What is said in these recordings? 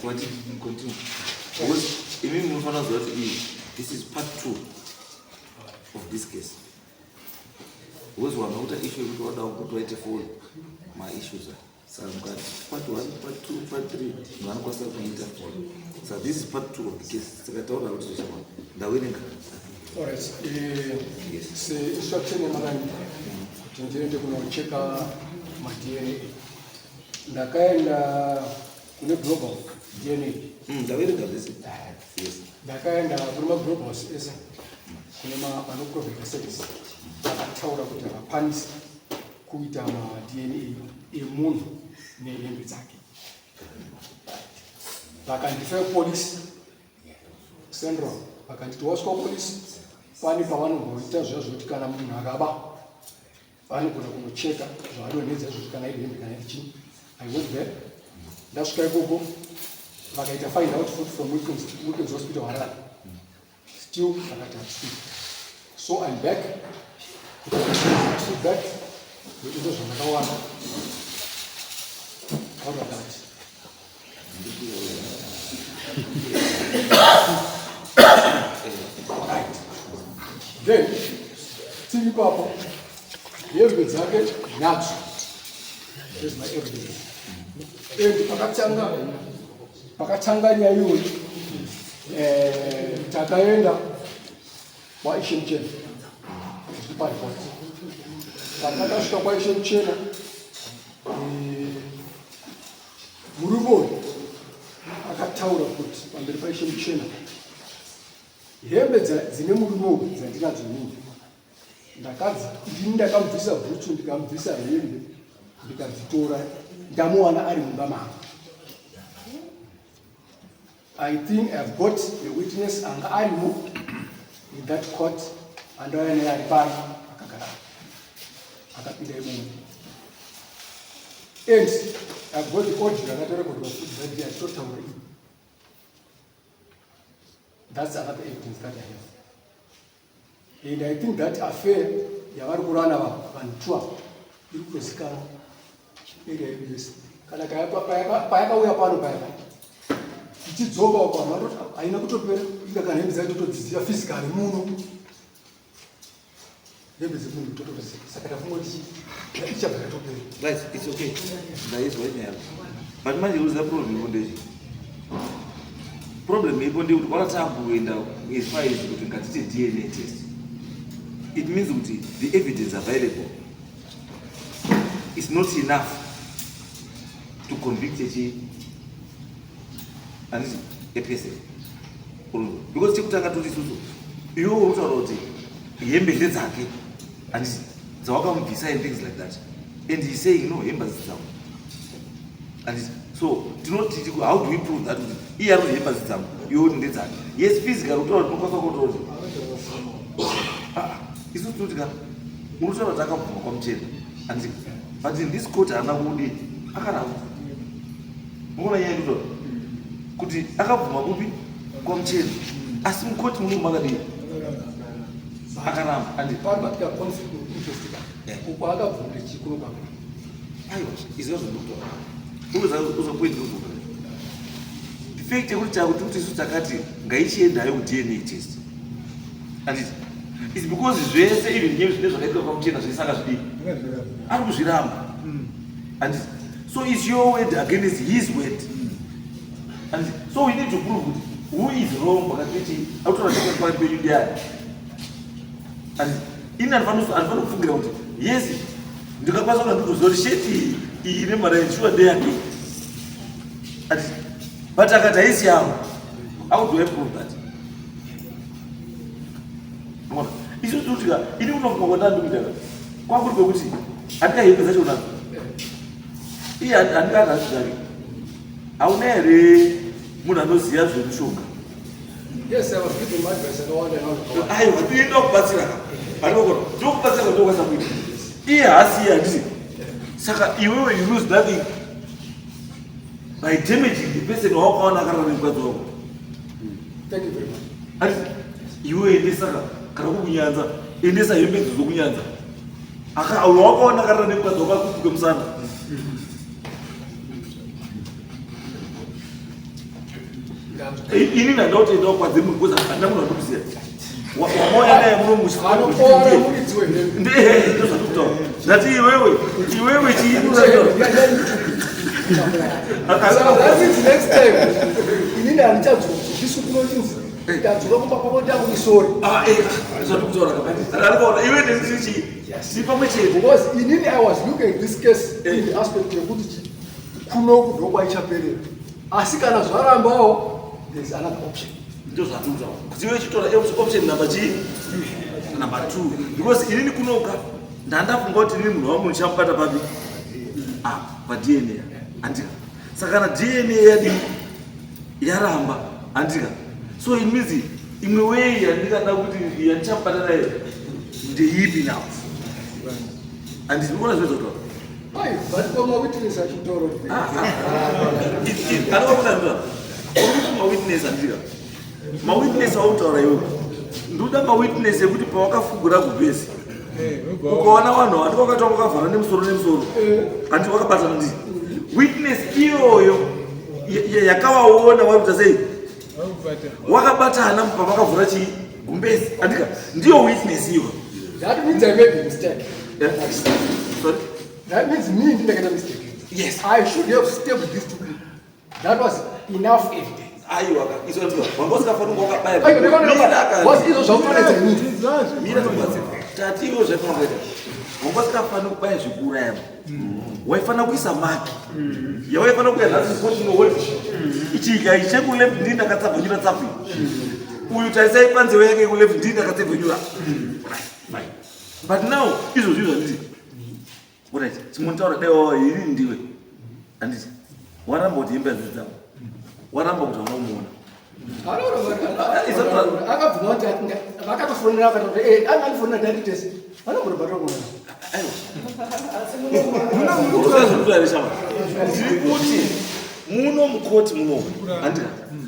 continue. Because even this is part 2 of this case. Because we are not an issue with what I for my issues. So I'm got part 1, part 2, part 3. So this is part 2 of the case. So I told you the winning. All right. Yes. Instruction in my tendele kunocheka ma DNA. Ndakaenda kune global DNA. Ndawerenga this. Yes. Ndakaenda kune global esa. Kune vanoprofita service. Akataura kuti vakwanisa kuita ma DNA emunhu nehembe dzake. Vakandifa police central. Vakanditi waswa police pani pavanongoita zvazvoti kana munhu akaba vanogona kunocheka zvavanonedza izvozvo kana iri hembe kana iri chini. I went there. Ndasvika ikoko vakaita find out from Wilkins Hospital Harare. Still vakati still. So I'm back. Still back. Ndoito zvandakawana. How about that? Right. Then, tiri papo. Hembe dzake nadzo. Here's my evidence. And pakatanganya iwe takaenda kwa Ishemchena. Pakasvika kwa Ishemchena murume akataura kuti pamberi paIshemchena hembe dzine murume dzandinadzo nini ndakamubvisa bhutsu ndikamubvisa hembe ndikadzitora ndamuwana ari mumba mangu. I think I've got the witness and arimo in that court and I am pari akagara akapinda imomo. And I've got the audio akataura kuti that they are totally. That's another evidence that I have. And I think that affair yavari kurana vanhu 12 iri kutozikanwa area yeBS. Kana payakauya pano paya tichidzoka pano vanoti haina kutopera ika kana hembe dzacho totodziziva physically muno hembe dzemunhu totoziva saka tafunga kuti ichabva yatopera. Right, it's okay. That is what I but manje uziva problem ipondechi. Problem iponde kuti kwakatanga kuenda as far as kuti ngatite DNA test. It means that the evidence available is not enough to convict a person. Because tikutanga tuti susu iwo utaura kuti hembe ndedzake and dzawakamubvisa and things like that, and he's saying no, hembe dzangu. And so how do we prove that iye ari hembe dzangu iwo ndedzake? Yes, physically utaura kuti unokwanisa kutora kuti isusu tuti kana unotaura kuti akabvuma kwaMuchena and but in this court haana kudi akaramba. Muona nyaya ndito kuti akabvuma kupi kwaMuchena asi mukoti muno makadii akaramba and pabatika conflict of interest uko akabvuma chikuru baba. Aiwa izvo ndinotaura uzopointi uzoka the fact yekuti takuti isusu takati ngaichiendayo kuDNA test and it's because zvese even nyezvi zvine zvakaitwa kwaMuchena zvisanga zvidii ari kuzviramba. And so it's your word against his word. And so we need to prove who is wrong pakati autora chakapari penyu ndiani. And ini anofanira kufungira kuti yes ndikakwanisa kuti ndikuziva kuti sheti iyi ine mara yenshuwa ndeyake. And but akati haisi yangu, how do I prove that? Isusu tutika ini unofunga kwanda ndikudaka kwakuri kwekuti andika hembe dzacho unazo iye andikazvazvizvake hauna here munhu anoziva zvemushonga. Yes, I was giving my advice and all that. Aiwa tienda kubatsira panokona ndokubatsira kwandokwanisa kuita iye haasiye handisi. Saka iwewe you lose nothing by damaging the person wawakaona akarara nemukadzi wako. Thank you very much. Ati iwe endesaka kana kukunyanza endesa hembe dzokunyanza wakaona akarara nemukadzi wako kupuke musana. ini ndauti ndo kwa dzimu kuza kana muno ndokuziya wamoya naye muno mushifano ora muri dziwe ndiye ndo zatuto zati iwewe chiinura that's next time inini alichazo ndisukuno chinzi ndadzura kumba pamwe ndangu isori zatutora kabisa alikuwa iwe ndizichi si pamwe chete because inini I was looking at this case in the aspect yekuti kuno kudokwa ichaperera asi kana zvarambawo there's another option. Ndio zatuta kuziwe chitora option number number 2 because inini kunoka ndandafunga kuti nini munhu wamunhu chamubata papi pa DNA andika saka kana DNA yadi yaramba andika so it means imwe way yandikada kuti yanchamubata naye ndeipi now and ndikuona zvezotora but koma witness achitoro mawitness andika mawitness autaura iwe ndoda mawitness ekuti pawakafugura kubhesi ukaona vanhu handi wakati wakavhara nemusoro handi wakabatana ndi witness iyoyo yakavaona waita sei wakabatana pavakavhura chii gumbezi andika ndiyo witness iyo. That means I made a mistake. Sorry? That means me didn't make a mistake. Yes. I should have stayed with these two people. That was enough evidence. Aiwa, iso ndio. Wangoza kafanunga wakabaya. Was izo zvakutonedza ini. Mira tubaze. Tatiwo zvakutonedza. Wangoza kafanunga kubaya zvikura yabo. Waifana kuisa maki. Yawaifana kuya nhasi kuti no wewe. Ichika icheku left ndinda katsabvanyura tsapi. Uyu taisai panze yake ku left ndinda katsabvanyura. Fine. But now izo zvizo nditi. Right. Simuntaura deo iri ndiwe. Anditi. Waramba kuti imba zvidzawo. Waramba kuti unomuona. Akabvuma kuti vakatofonera akati anganifonera directors. Vanogona batogona. Aiwa. Unazvikutarishama. Ndikuti muno mukoti muno. Andika.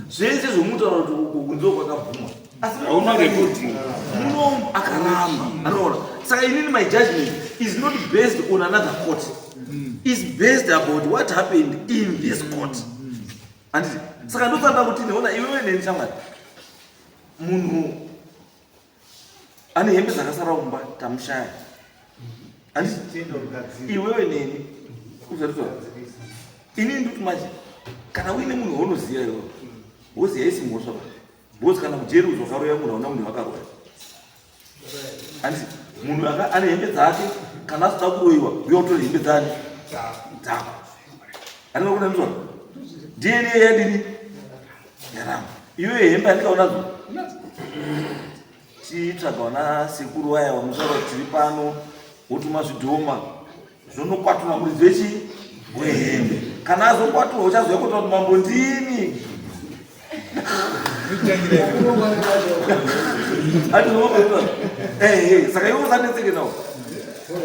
Zvese zvomutaura kuti kunzo kwakabvuma. Asi hauna recording. Muno akaramba. Anoona. Saka inini my judgment is not based on another court. It's based about what happened in this court. And saka ndotanda kuti neona iwewe nenishamwari munhu ane hembe dzakasara kumba tamushaya iwewe neni uzaritoa ini ndikuti manje kana uine munhu waunoziva iwewe woziva isi mhosva because kana mujeri uzokaroya munhu auna munhu wakaroya anditi munhu ane hembe dzake kana asida kuroyiwa uye utora hembe dzake dzako andina kuna mizona DNA yadini yaramba iwe hembe andikaonazo chitsvaga wana sekuru waya wamusoro tiri pano wotuma zvidhoma zvonokwatura muridzi wechi wehembe kana azokwatura uchazoya kuti mambo ndini saka iwe usanetseke nawo.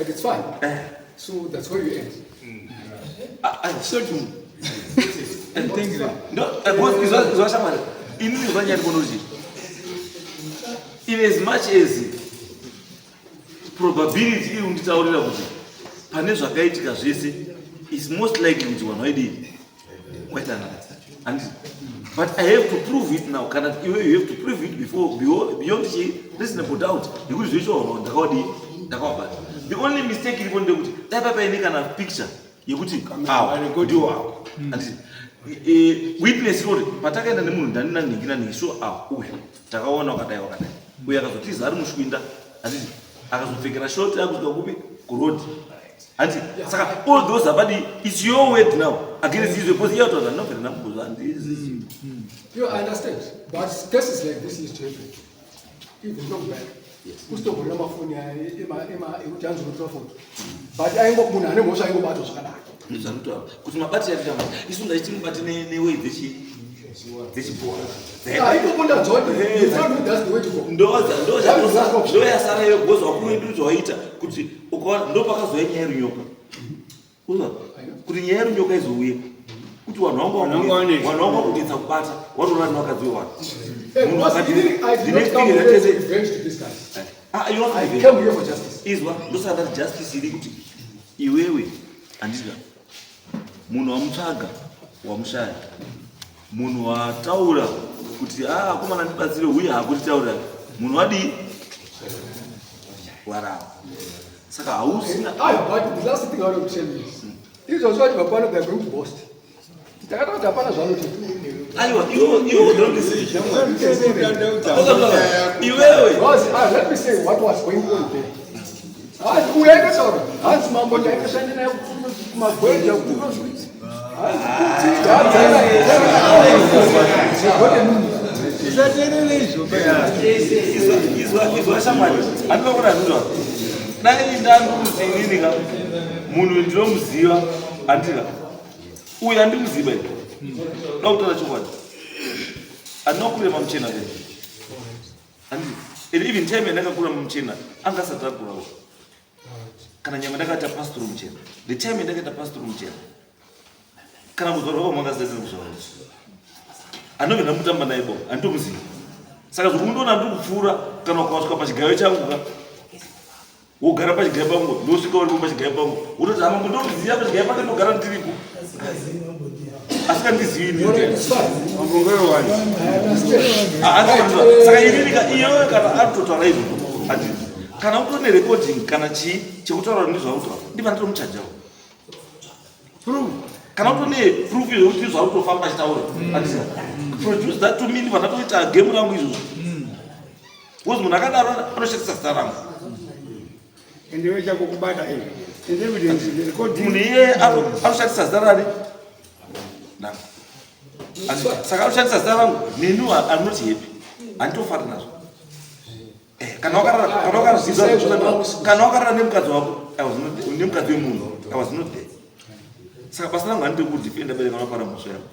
It's fine. So that's where you end. Zvashamari inini zvanyari kunozi in as much as probability iri kunditaurira kuti pane zvakaitika zvese is most likely kuti vanhu vaidii waitana and but I have to prove it now. Kana iwe you have to prove it beyond reasonable doubt because zvisho vanhu ndakawadi ndakawabata. The only mistake iri konde kuti dai paine kana picture yekuti ndiwo ako witness rori patakaenda nemunhu ndanina ningi so uyu takaona wakadai uyu akazotiza ari mushwinda handiti akazopfekera shoti akusvika kupi kurodi handiti saka all those abadi it's your word now against his opposite yato zvanovhera namukuzo handisi. You understand, but cases like this used to happen. Even long back. Kusitogona mafoni ekuti anzotora foto but munhu ane mhosva aingobatwa zvakanaka ndizvanotaura kuti mabati yatitama isu ndachiti mubati newei dzechibhora aikokunda ndoyasara iyo because wakuedu zvawaita kuti ukaona ndopakazoya nyaya yerunyoka kuti nyaya yerunyoka izouye kuti vanhu vanga kudetsa kubata watoona nevakadzi wevanhu izwa ndosaka ndati justice iri kuti iwewe handika munhu wamutsvaga wamushaya munhu wataura kuti akomana ndibatsire uye hakutitaura munhu wadi warava. Saka hausina. But the last thing I want to tell you is also what Bapano they are going to boast. Takata kuti hapana zvaanoti. Aiwa, iwe iwewe. Let me say what was going on there. Uyaenda saura. Hansi mambo yaikashanda naye kumagweja kunozi. Izwa shamwari. Andinokuona zvino. Dai ndandomuzivinika munhu ndinomuziva andika uyu andimuziva ine ndakutaura chokwadi andinokurema muchena ke andi even time yandakakura muchena anga asati akurawo kana nyama ndakaita pastor muchena the time yandakaita pastor muchena kana muzoro wako mwanga zidzi kuzvawo anove ndamutamba naye bo andinomuziva saka zvokundoona ndiri kupfuura kana ukasvika pachigayo changu ka wogara pachigayo pangu ndosvika uri pachigayo pangu unoti hamambo ndomuziva pachigayo pake ndogara ndiripo asikandizivi saka irinika iyoyo kana atotaura izvo ati kana utone recording kana chii chekutaura ndizvautaura ndipanatiro muchajawo kana utone proof yekuti zvautofamba achitaura ati produce that to me ndipanatoita game rangu izvozvo because munhu akadaro anoshandisa zita rangu ndiwe chakukubata izvi evidence recording munhu iye anoshandisa zita rari saka anoshandisa zita rangu neniu anoti happy handitofari nazvo kana wakarara nemukadzi wako nemukadzi wemunhu I was not there. Saka basa rangu handiri kudefenda bereka unopara mhosva yako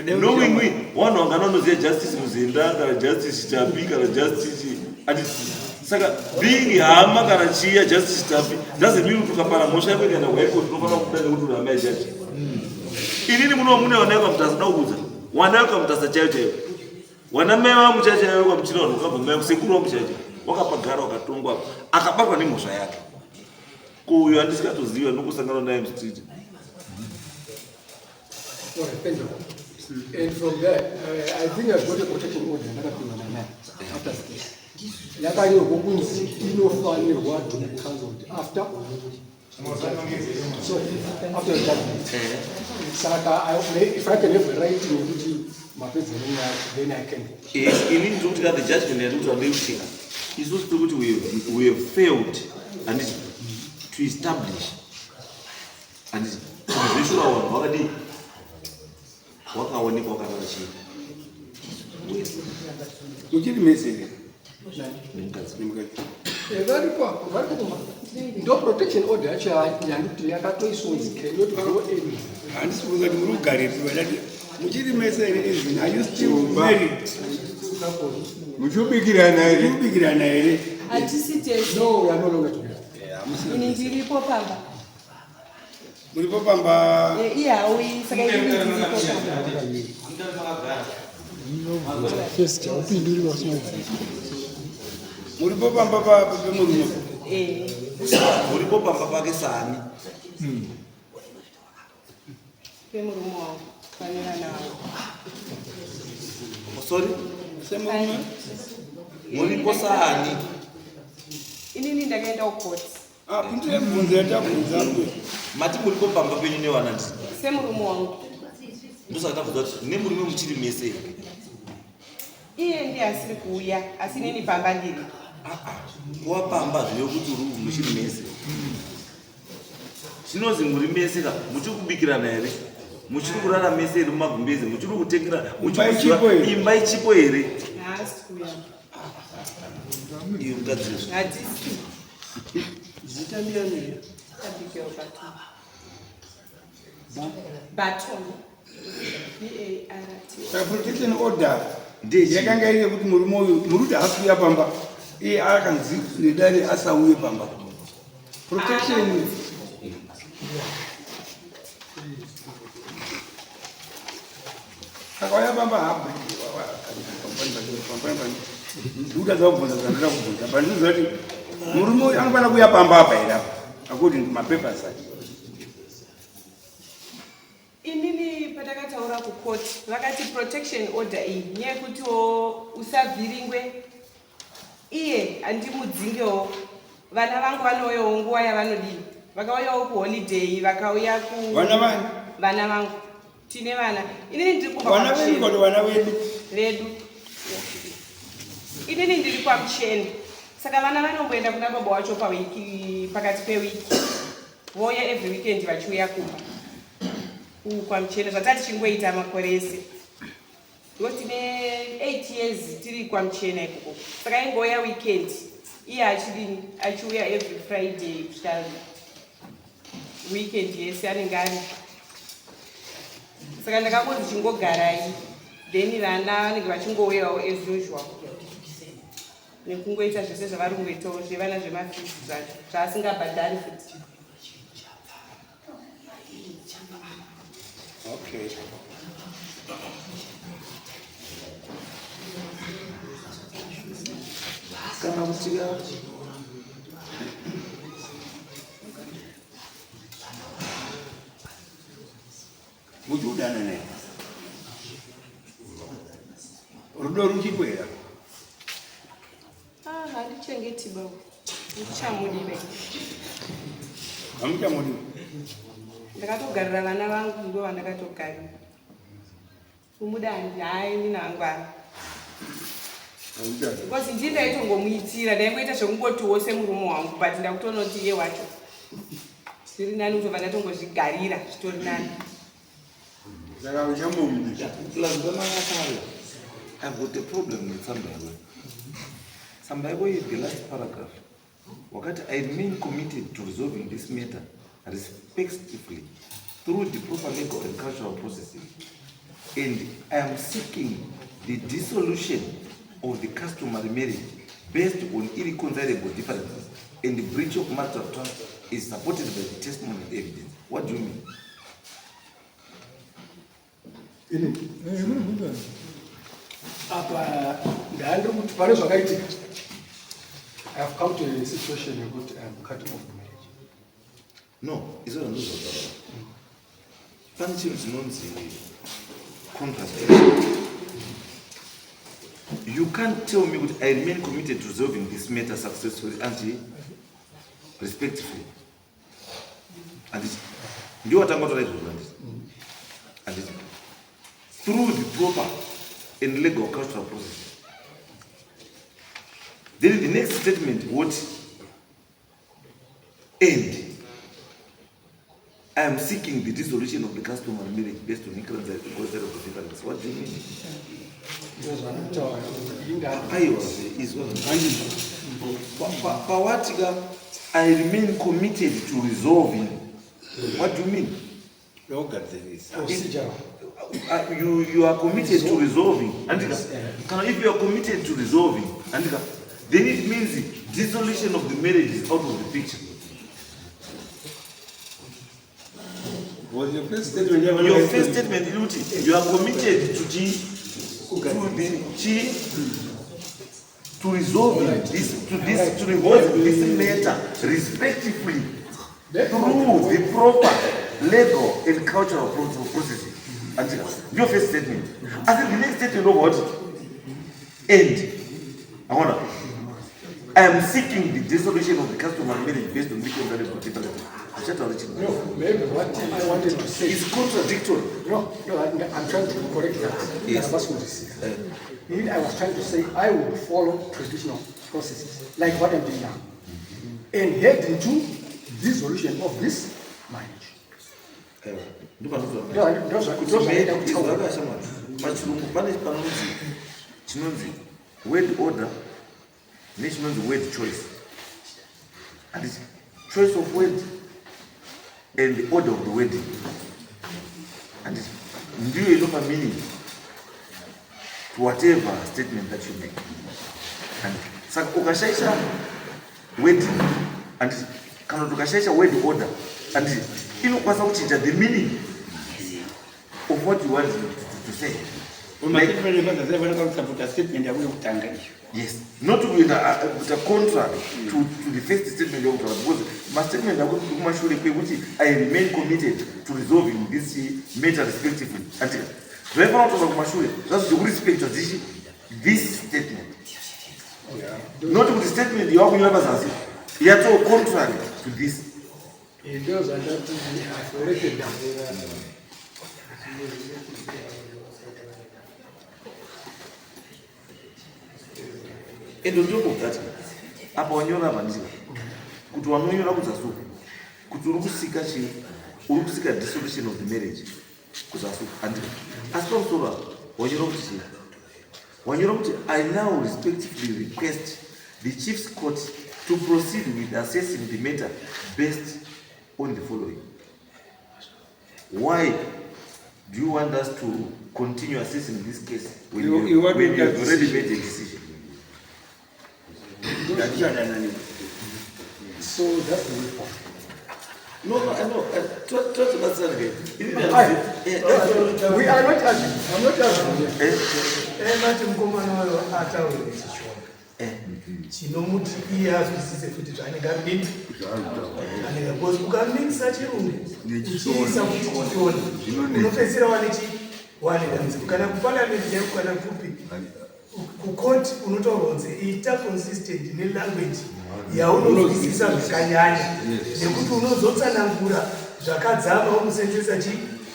knowingly vanhu vanganonoziva justice muzinda kana justice chitapi kana justice ati saka being hama kana chiya justice chitapi doesn't mean kuti ukapara mhosva yako ikaenda kuhaikoti unofanira kudanga kuti uri hama yajaji inini muno mune vana vekamutasa ndakuudza wana wekamutasa chaiyo chaiyo wana mai vangu chaiyo chaiyo wakamuchira vanhu ukabva mai sekuru wangu chaiyo chaiyo wakapagara wakatongwa akabatwa nemhosva yake kuuyo handisikatoziva nokusangana naye mustreet. And from there, I think I've got a protection order after this. Yakayo Bogunzi, inofanirwa to be cancelled after. So after the judgment. Saka, if I can have the right to do my business, then I can. Yes, you need to look at the judgment and look at the issue. It's supposed to we have failed and to establish and to be sure already. Wakaonekwa wakati chini. Uchiri message. No protection order actually yanduti yakatoisonzi cannot go in. Handisibuza kuti muri kugare tiwadati muchiri message is are you still married? Muchubikirana ere? Muchubikirana ere? Atisitezi. No, we are no longer together. Ini ndiripo pamba. Muripo pamba. Iya, we saka ini ndiripo pamba. Yes, opinduri wasoma. Muripo pamba pa pemurumo. Muripo pamba pake sani. Pemurumo wangu. Fanira nawo. Sorry? Semurumo. Muripo sani. Ini ndakaenda ukoti. Kundire kubvunza tabvunza mwe. Mati muripo pamba penyu newana ndisi. Semurumo wangu. Ndosaka tabvunza kuti nemurume muchiri mese. Iye ndiye asiri kuuya, asi nini pamba ndiri. Wapamba zvino kuti uri muchiri mese. Zvinozi muri mese ka muchiri kubikirana ere? Muchiri kurara mese iri mumagumbeze, muchiri kutengera, imba ichipo ere? Haasi kuuya. Iyo mukadzizvo. Hadisi. Zita ndiyani? Abigail Baton. B-A-R-T. Protection order. Yakanga iri kuti murume uyu muruti hasuya pamba. Iye akanzi nedare asauye pamba. Protection. Akauya pamba habva. Nduda dzakubvunza dzandira kubvunza. Pandinoziva kuti murume uyu anofanira kuya pamba apa here apa. According to my papers. Inini patakataura kucourt vakati protection order iyi nyaya yekutiwo usavhiringwe iye handimudzingewo vana vangu vanouyawo nguva yavanodii vakauyawo kuholiday vakauya vana vangu tine vana inini ndiri vana vedu vedu inini ndiri kwamucheni saka vana vanomboenda kuna baba wacho pawiki pakati pewiki voya every weekend vachiuya kumba kwamucheni zvatati chingoita makore ese ndo tine 8 years tiri kwamuchena ikoko saka ingoya weekend iye achidini achiuya every Friday kusvika weekend yese anenge ari saka ndakangozi chingogarai then vana vanenge vachingouyawo as usual nekungoita zvese zvavari kungoitawo zvevana zvemafisi zvacho zvaasingabhadhari futi. Okay. Kana kutika muchiudana naye rudo ruchikwera handichengeti baba ndichamudive hamuchamudive ndakatogarira vana vangu ndo vandakatogarira kumuda hai ndinangwara because ndii ndaitongomuitira ndaingoita zvekungotiwo semurume wangu but ndakutonoti iye wacho zviri nani kutobva ndatongozvigarira zvitori nani. I've got a problem with Sambaiwe. Sambaiwe is the last paragraph. Wakati I remain committed to resolving this matter respectively through the proper legal and cultural processes, and I am seeking the dissolution of the customary marriage based on irreconcilable differences, and the breach of marital trust is supported by the testimony and evidence. What do you mean? Apa ndandiri kuti pane zvakaitika. I have come to a situation yekuti I am cutting off the marriage. No, izvo ndozvataura. Pane chinhu chinonzi contradiction. You can't tell me that I remain committed to resolving this matter successfully and respectfully. And you are talking about and through the proper and legal cultural process. Then the next statement would end. I am seeking the dissolution of the customary marriage based on irreconcilable differences. What do you mean? I remain committed to resolving. What do you mean? You are committed to resolving. If you are committed to resolving, then it means the dissolution of the marriage is out of the picture. Your first statement, you are committed to resolving this matter respectively through the proper legal and cultural processes. Your first statement. I think the next statement of what? End. I am seeking the dissolution of the customary marriage based on irreconcilable differences. No, maybe what I wanted to say is contradictory. No, I'm trying to correct that. Yes. I was trying to say I will follow traditional processes, like what I'm doing now, and head into dissolution of this marriage. Word order, national word choice. And it's choice of word and the order of the wedding. And do you look at meaning to whatever statement that you make? And so ukashaisha wedding and kana tukashaisha word order and inokwanisa kuchinja the meaning of what you want to say. Yes, not to be a contrary to the first statement of because my statement I remain committed to resolving this matter respectively. zvaifanira kutoza kumashure zvazvo zvekurespecta dzichi this statement, not kuti statement yawakunyora pazasi yatoo contrary to this. ndio zandati aforeke ndamira endo ndokugati apa wanyora vandira kuti wanonyora kuzasuku kuti uri kusika dissolution of the marriage kuzasuku andira asi pamusoro wanyora kuti chii wanyora kuti I now respectively request the Chief's Court to proceed with assessing the matter based on the following. Why do you want us to continue assessing this case when you have already made a decision? so that's the way forward. No, I know. Try to understand again. We are not arguing. I'm not arguing. Mati mkomana wayo ataure chichona. Chinomuti iye azwisise kuti zvanenge adini. Anenge because ukamikisa chirungu uchiisa kuti chichona. Unopedzisira wane dambudziko. Kana kuparliament yako kana kupi kukoti unotaura kunzi ita consistent nelanguage yaunozwisisa zvakanyanya nekuti unozotsanangura zvakadzama unosenzesa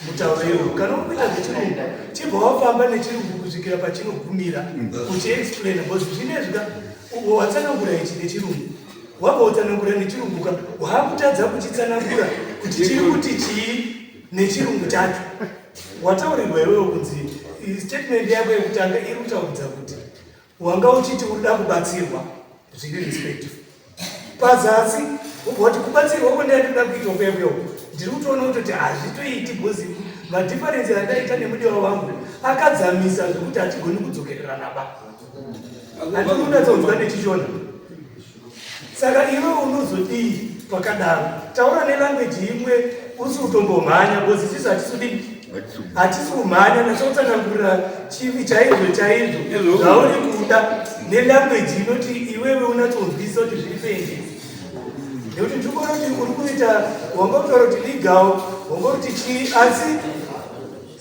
mutauro iwoyo. Kana unoita zvechirungu chibva wafamba nechirungu kusvikira pachinogumira uchiexplaina because zvinezvi watsanangura ichi nechirungu wabva utsanangura nechirungu wakutadza kuchitsanangura kuti chiri kuti chii nechirungu chacho. Wataurirwa iwewe kunzi statement yako yekutanga iri kutaudza kuti wanga uchiti urida kubatsirwa zviri respective. Pazasi uboti kubatsirwa kwandinoda kuita kwekwewo ndiri kutoona kuti hazvitoiti because madifference andaita nemudiwa wangu akadzamisa zvekuti hatigoni kudzokererana ba. Handinodatsonzwa nechichona. Saka iwe unozodii pakadaro taura nelanguage imwe usi kutombomhanya because isusu hatisi kumhanya nasotsanangurira chivi chaizvo zvauri kuda nelanguage inoti iwewe unatonzwisa kuti zviri pende. Nekuti ndikuona kuti uri kuita wanga kutaura kuti legal wanga kuti chii asi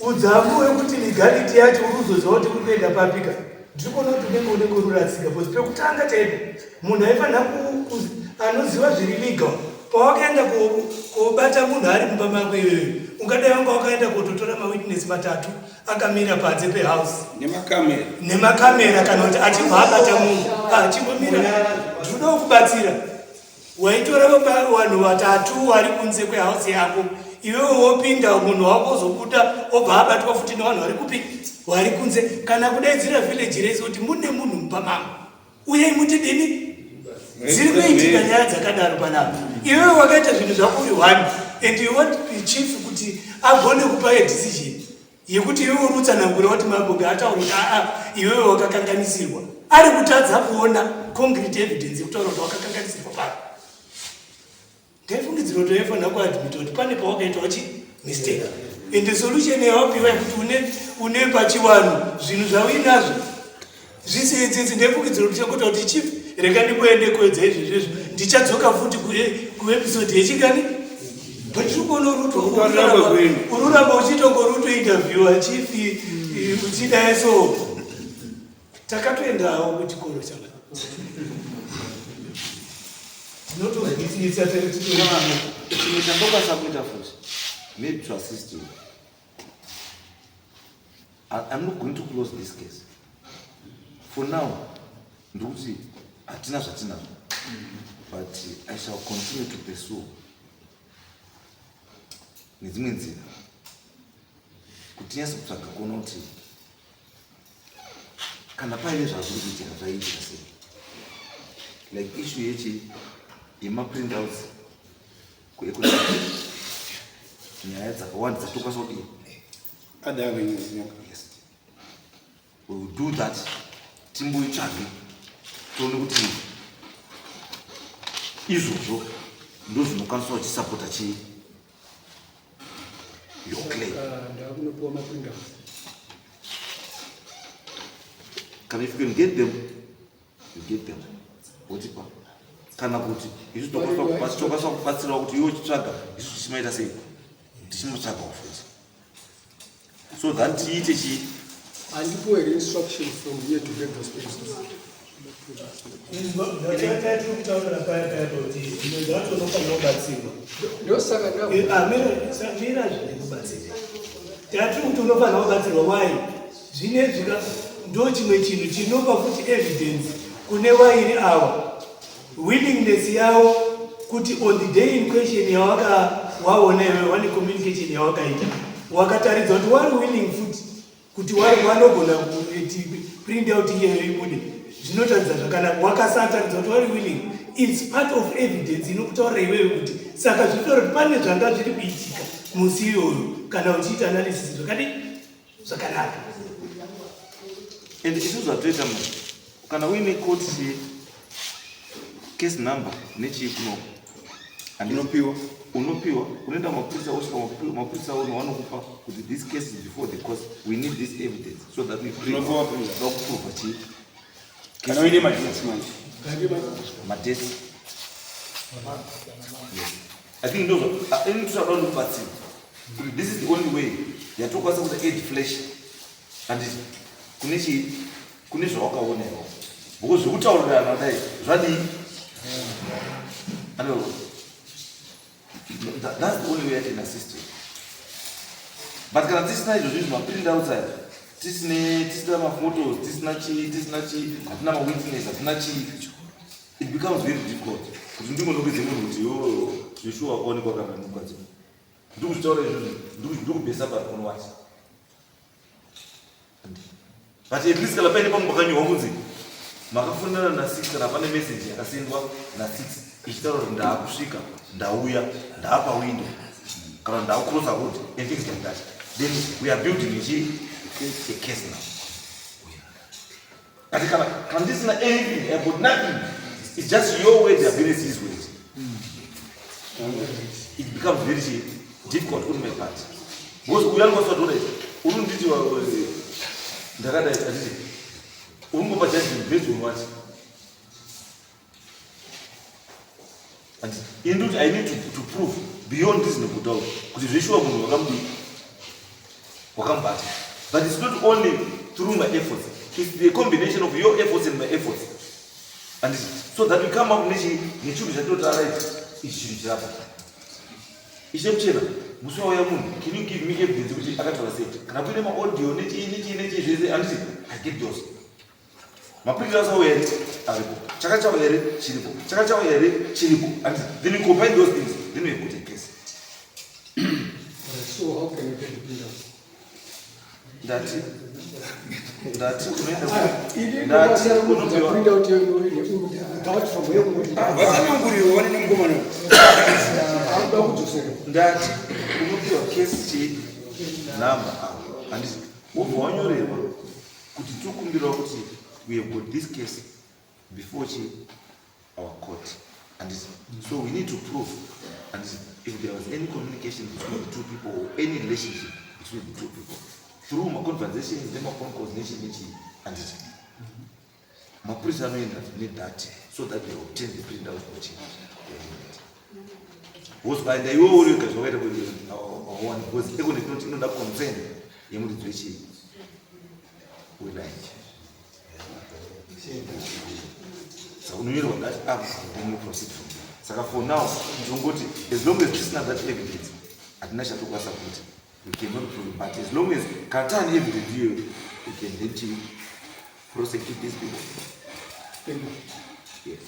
udzamu wekuti legality yacho uruzozva kuti uri kuenda papika ndikuona kuti unenge ururatsika because pekutanga chaipo munhu aifanira anoziva zviri legal pawakaenda kubata munhu ari mumba mako iwewe ungadai wanga wakaenda kutotora mawitness matatu akamira panze pehouse nemakamera kana kuti achibva abata munhu achimbomira ndinoda kubatsira waitora vanhu vatatu vari kunze kwehouse yako iwewe wopinda munhu wako ozobuda obva abatwa futi nevanhu vari kunze kana kudaidzira village rese kuti mune munhu mumba mangu uyai mutidini dziri kuitika nyaya dzakadaro panapa. Iwewe wakaita zvinhu zvako uri one and you want the chief kuti agone kupa decision yekuti iwewe uri kutsanangura kuti mabonga ataura kuti iwewe wakakanganisirwa ari kutadza kuona concrete evidence yekutaura kuti wakakanganisirwa pano. Ngaifungidziro kuti waifanira kuadmita kuti pane pawakaitawo mistake and the solution yawapiwa yekuti une pachivanhu zvinhu zvauinazvo zvisiyedzedzi. Ndaifungidziro kuti chakuita kuti chief rega ndimboende kuedza izvezvezvo ndichadzoka futi kuepisode yechikani but ukuona ururamba uchitongori utointerviewa chief uchidai so takatoendawo kuchikoro chaka tinotozwisisa chimwe chandokwanisa kuita futi maybe to assist you. I'm not going to close this case for now. Ndukuti hatina zvatinazvo but I shall continue to pursue nedzimwe nzira kuti nyase kutsvaga kuona kuti kana paine zvazviri kuitika zvaiitika sei, like issue yemaprintouts kueconomic nyaya dzakawanda dzatokwanisa kudii yes, we will do that. Timboitsvage tione kuti izvozvo ndo zvinokwanisa kuchisapota chii your claim. ndakunopiwa maprintouts. Kana if you can get them, you get them. Wotipa kana kuti isu tokwanisa kubatsira kuti iwe uchitsvaga isu tichimaita sei tichimotsvaga futi. so that tiite chii handipuwe instruction from here to get those places. Ndatiri kutaura paya kuti muntu wacho unofanira kubatsirwa. Ndosaka mira zvine kubatsira. Tatiri kuti unofanira kubatsirwa why? Zvinezvi ndo chimwe chinhu chinopa futi evidence kune vairi ava. Willingness yavo kuti on the day in question waona iwe one communication yawakaita wakataridza kuti wari willing futi kuti wanogona kuti print out iyeyo ibude zvinotaridza zvakanaka wakasataridza kuti wari willing it's part of evidence inokutaurira iwewe kuti saka zvinotaura kuti pane zvanga zviri kuitika musi iyoyo kana uchiita analysis zvakanaka and isusu zvatoita kana uine court case number nechii kuno unopiwa unoenda mapurisa osvika mapurisa wanokupa kuti this case is before the court, we need this evidence so that we prove chii kana uine madesi manje madesi. I think those any to around kubatsira. This is the only way yatokwanisa kuti aid flesh and kune zvawakaonewa because zvekutaurirana dai zvadii. That's the only way I can assist you. But kana tisina izvo zvinhu maprint outside, tisina maphotos, tisina chi, hatina mawitness, hatina chi, it becomes very difficult. Kuti ndingonokudze munhu kuti yo Joshua akaonekwa kana mukadzi. Ndikuzvitaura izvozvo, ndikubhesa pari wacho. But at least kana paine pamwe pakanyorwa kunzi makafonana na6 kana pane message yakasendwa na6 ichitaura kuti ndaakusvika, ndauya, ndaapa window, kana ndaacross road and things like that. Then we are building a case now. But can this not anything about nothing? It's just your way, the ability is with. It becomes very difficult on my part. Because we are not so good. We don't need to. Ndakada ati ungopa judgment based on what? And indeed I need to prove beyond this doubt kuti zvishwa munhu wakambata. But it's not only through my efforts, it's the combination of your efforts and my efforts, and so that we come up nechinhu chatotara ichi chinhu chapa ichemuchena musi wauya munhu, can you give me evidence kuti akataura sei kana kuine maaudio nechii zvese anditi I get those. Mapurisa asauya here aripo, chakachauya here chiripo, chakachauya here chiripo, and then you combine those things, then we put a case. So how can you get the print out? Ndati print out without from where vasananguriwa vane nemugomano ndati unopiwa case chi number handiti wobva wanyorerwa kuti tikumbirawo kuti we have got this case before our court, and so we need to prove, and if there was any communication between the two people or any relationship between the two people through my conversations, then my phone calls, and mapurisa anoenda need that so that they obtain the printout of change. Because by the way, because everyone inoda consent yemuridzi wechi welanji. So unonyorwa that up, then you proceed from there. Saka for now, ndongoti as long as tisina that evidence, hatina chatokwanisa kuti we cannot prove, but as long as katani evidence here, we can then prosecute these people. Yes. Yes.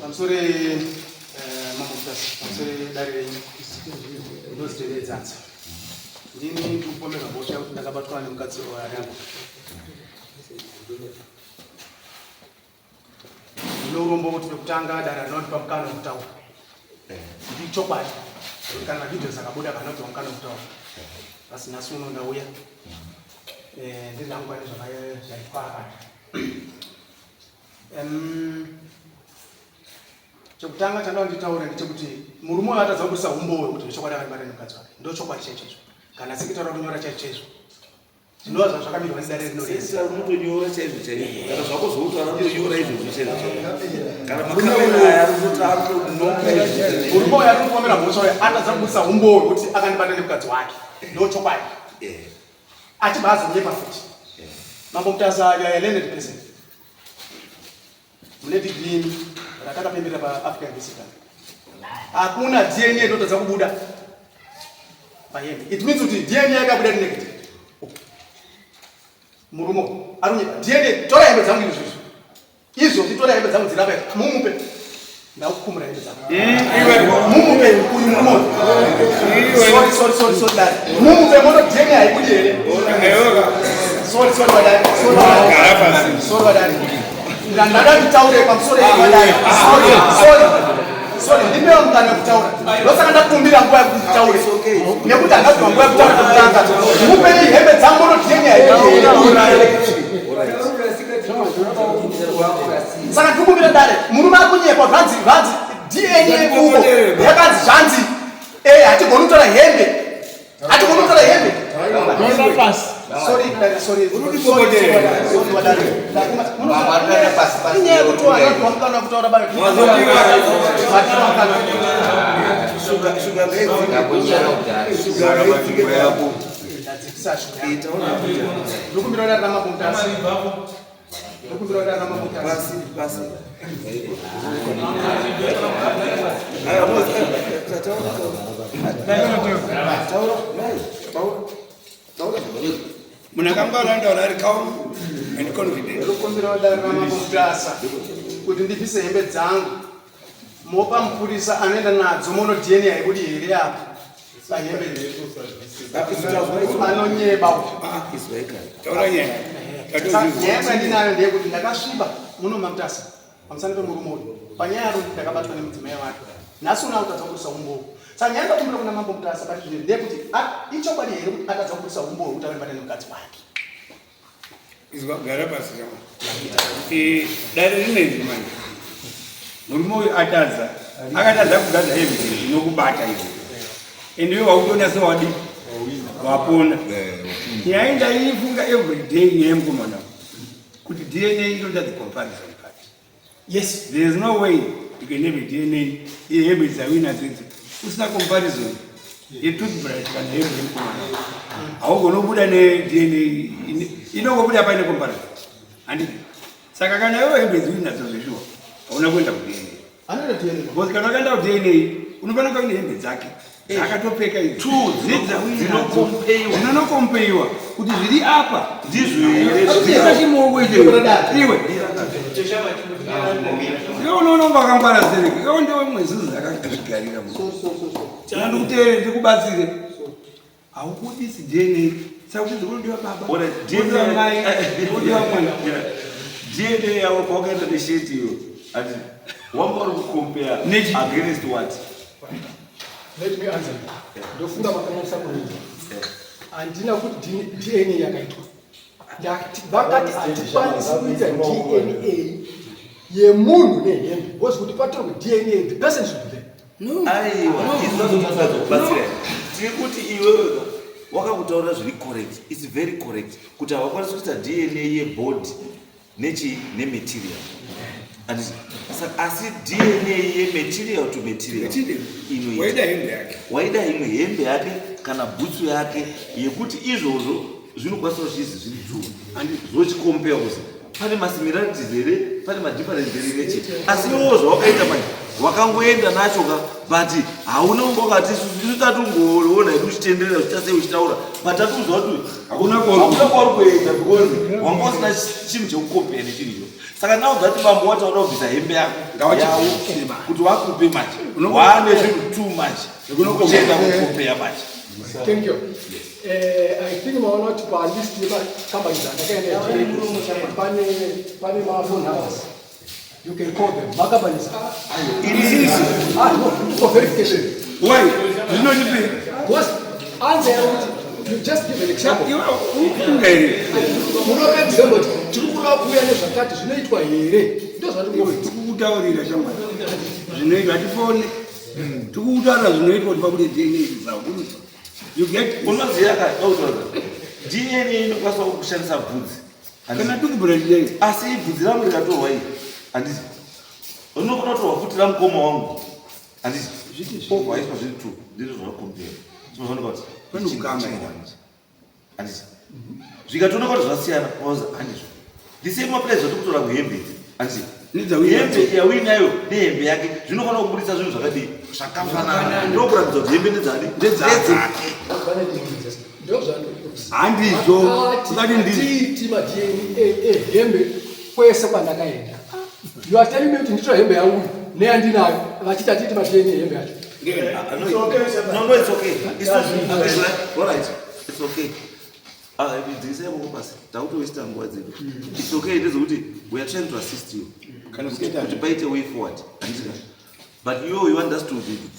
I'm sorry, I'm sorry, Larry. Those days answer. Ndini kupomera bosha kuti ndakabatwa nemukadzi wangu. Ndorombo kuti kutanga dara not pamkano kutaura. Ndichokwadi. Kana video sakabuda kana kuti wamkano kutaura. Basi nasuno ndauya. Ndinangwa nezvakaitwa. Chokutanga chandanditaura ndechekuti murume atadza kubusa umbowe kuti chokwadi akabata nemukadzi wake. Ndo chokwadi checho. kana sekitaura kunyora chaichezo zvinova zvazvakamirwa nedare rinoresa unotonyora chaizvo chaizvo kana zvako zvoutara unotonyora izvo zvichaizvo kana makamera aya murume uyo ari kupomera mhosva uyo atadza kubudisa umboyo kuti akandibata nemukadzi wake ndo chokwadi achibva azonyepa futi mambo Mutasa learned person mune digrini ratakapembera paAfrican University hakuna DNA inotadza kubuda pahembe. It means kuti DNA yakabuda negative murume arunyepa DNA tora hembe dzangu izvo titora hembe dzangu dzirapa mumupe ndakukumura hembe dzangu mumupe uyu murume sorry dad mumupe moto DNA haibudi here sorry wadai sorry wadai ndada kutaure pamusoro wadai sorry ndime mutane kutaura losaka ndakumbira nguva yekutaure nekuti andazwa nguva yekutaura kutanga mupeni hembe dzangu moto DNA haibudi saka tikumbira dare murume ari kunyepa zvanzi DNA uko yakanzi zvanzi hatigoni kutora hembe sorry inyaya kutoa vantu vamukana kutaura bayo ndikumbira dare Ramambo Mutasa basi munakambaraenda ari calm and confident. ndikumbira dare Ramambo Mutasa kuti ndibvise hembe dzangu mopa mupurisa anoenda nadzo mono DNA haibudi here apa pahembe anonyeba taura nyaya nyaya ndinayo ndeyekuti ndakasviba muno Mutasa pamusana pemurume uyu panyaya yaro ndakabatwa nemudzimai wake nhasi una kutadza kubudisa umbowo saka nyaya ndakumbira kuna Mambo Mutasa pati zviri ndeyekuti ichokwadi here kuti atadza kubudisa umbowo kuti avembata nemukadzi wake izvagara pasi kama dare rinenzi manje murume uyu akatadza kugadza everything inokubata izvo ende iwe wautonasa wadi wapona nyaya ndaifunga everyday yemukomana kuti DNA inoita the comparison part. Yes, there is no way you can have a DNA yehembe dzawina dzidzi usina comparison yetoothbrush kana hembe yemukomana haugona kubuda neDNA inongobuda paine comparison handiti. Saka kana iwe hembe dziwinadzo zveshuwa hauna kuenda kuDNA because kana wakaenda kuDNA unofana kuva nehembe dzake akatopfeka dzinonokompeiwa kuti zviri apa ndizvo iwe unoona vakangwara zereke iwe ndiwe mwezizi dzakazvigarira ndikuteere ndikubatsire haukudisi DNA saka kuti dzikundodiwa baba odiwa mai odiwa mwana DNA yavo kwakaenda nesheti iyo ati wamba uri kukompea against what. Let me answer. Ndofunga makanisa kurinda. Andina kuti DNA yakaitwa. Vakati hatikwanisi kuita DNA yemunhu nehembe. Because kuti patorwe DNA, the person should be there. No. Aiwa, izvozvokubatsira. Tiri kuti iwewe wakakutaura zviri correct. It's very correct. Kuti havakwanisi kuita DNA yebody nematerial. Asi DNA yematerial to material waida imwe hembe yake kana bhutsu yake yekuti izvozvo zvinokwanisa kuzvizi zviri dzuu andi zvochikompea kuzi pane masimilarities here pane madifference here nechete asi iwowo zvawakaita manje wakangoenda nacho ka but hauna ungokati isusu tatungoona hedu uchitenderera zvichasei uchitaura but tatiudzwa kuti hakuna kwauri kuenda because wanga usina chinhu chekukompea nechinhu saka nawo dzati bambo wataura kubvisa hembe yako yawo kuti wakupe manje waane zvinhu too much kunokuchenda kukopeya manje. Thank you. I think maona kuti palist yekambani dzandakaenda pane mafoni numbers. You can call them. Makabanisa. No, for verification. Why? You know the What? Answer. You just give an example. You know example. Chukula kuya nezvakati zvinoitwa here. Ndo zvatikuona. Tikutaurira shamwari. Zvinoitwa tifone. Tikutaura zvinoitwa kuti pabude DNA zaburutswa. You get unoziya kautaura DNA inokwanisa kushandisa bvudzi kana toothbrush asi bvudzi rangu rikatorwa iyi handiti unokona kutorwa futi ramukoma wangu handiti vaiswa zviri tu ndizvo zvakakombera zvinooneka kuti panokama handiti zvikatooneka kuti zvasiyana handizvo the same applies zvatokutora muhembe idzi handiti hembe yawinayo nehembe yake zvinokona kubudisa zvinhu zvakadii zvakafanana ndokuratidza kuti hembe ndedzake handizvo usati nditi madna hembe kwese kwandakaenda you are telling me kuti nditora hembe yangu neyandinayo vachita titi madna hembe yacho no it's okay all right it's okay ndise mukupasi tautoista nguva dzedu it's okay ndezvekuti we are trying to assist you kuti paite way forward handika but you want us to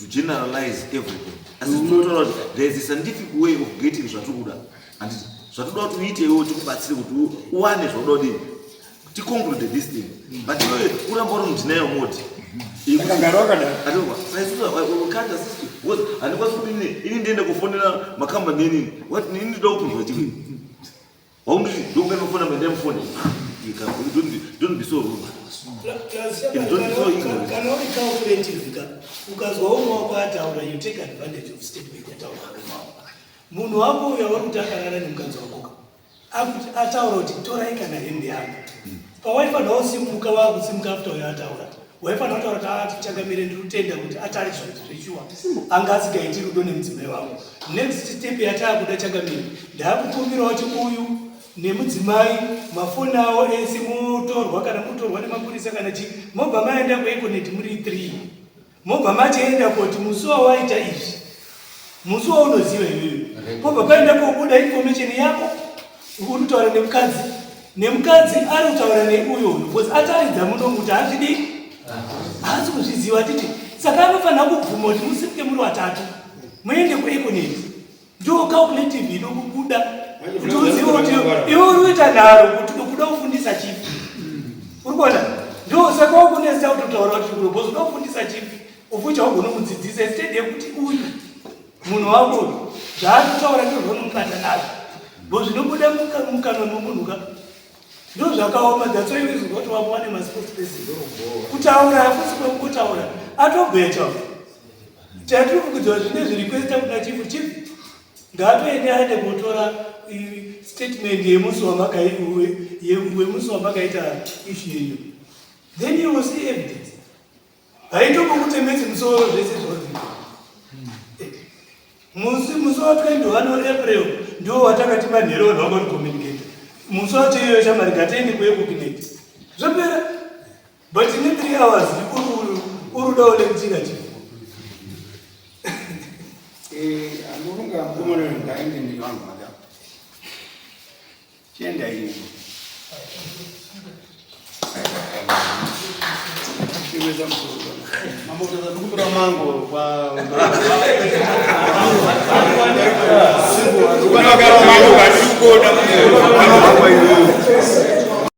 generalize everything as tinotaura kuti there is a scientific way of getting zvatikuda handiti zvatoda kuti uitewo tikubatsire kuti uwane zvoda kudini ticonclude this thing but iwe uramba uri mundinayo moti handikwanisi kuti ini ndiende kufonera makambani enini what ini ndida kupinzwa chikweni waunditi ndokunganofonera mandemufone don't be so rude kana uri calculative ukazwa umwe wako ataura you take advantage of statement yataura munhu wako uyo uri kuti akarara nemukadzi wako ataura kuti torai kana hembe yangu pawaifanira usimuka wakusimuka after uyo ataura waifanira kutaura kuti tichagamire ndiri kutenda kuti atari zveshuwa anga asikaiti rudo nemudzimai wangu next step yataakuda chagamire ndaakukumbirawo kuti uyu nemudzimai mafoni avo ese mutorwa kana mutorwa nemapurisa kana chii mobva maenda kuekoneti muri 3 mobva machienda kuti musi wawaita izvi musi waunoziva iweyo mobva paenda kobuda information yako uri kutaura nemukadzi ari kutaura neuyoyo bcause ataridza muno kuti hazvidi haasi kuzviziva titi saka anofanira kubvuma kuti musimuke muri watatu muende kuekoneti ndo calculative ino kubuda kuti uzive kuti iwe uri kuita nharo kuti ukuda kufundisa chipi uri kuona ndo saka wakunesa kuti utaura kuti urobhozi uda kufundisa chipi ufucha wagonomudzidzisa instead yekuti uyu munhu wako zvaatotaura ndozvonomubata nazvo bo zvinobuda mukanwa momunhuka ndo zvakaoma dzatsoiwizwa kuti wamuwane maspokesperson kutaura hakusi kwekutaura atobheta tatiri kukudziwa zvine zvirikwesta kuna chifu chipi ngatoende aende kutora statement yemusi wamakaita ishu yeyo then you will see evidence haitobokutemedzi musoro zvese zvozi musi wa 21 April ndio watakati manhero vanhu communicate musi wacho iyoyo chamari gateni kuekukineti zvopera but in 3 hours urudawo lekuchika chifu andorunga mvumonero ngaende ndivanhu vada chienda ini chiweza msoro mambo tutakumbura mango kwa Sibu, mango katuko na